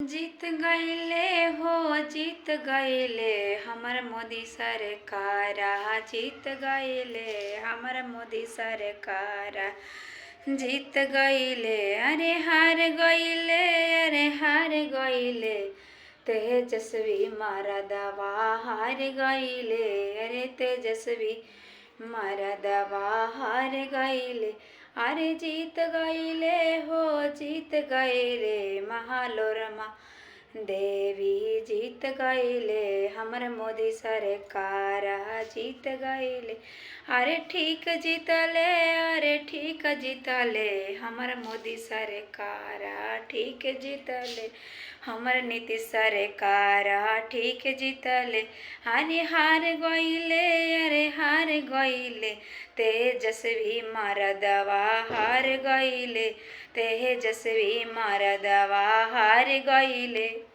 जीत गईले हो जीत गईले हमर मोदी सरकारा, जीत गईले हमर मोदी सरकारा, जीत गईले अरे हार गईले, अरे हार गईले तेजस्वी मरदवा हार गईले, अरे तेजस्वी मरदवा हार गईले, अरे जीत गईले हो जीत गईले महालोरमा देवी, जीत गईले हमर मोदी सरकार, जीत गईले अरे ठीक जीतले, अरे ठीक जीतले हमर मोदी सरकार, ठीक जीतले हमर नीतीश सरकार, ठीक जीतले अरे हार गईले, अरे हार गईले तेजस्वी मरदवा हार गईले, तेजस्वी मरदवा हार गईले।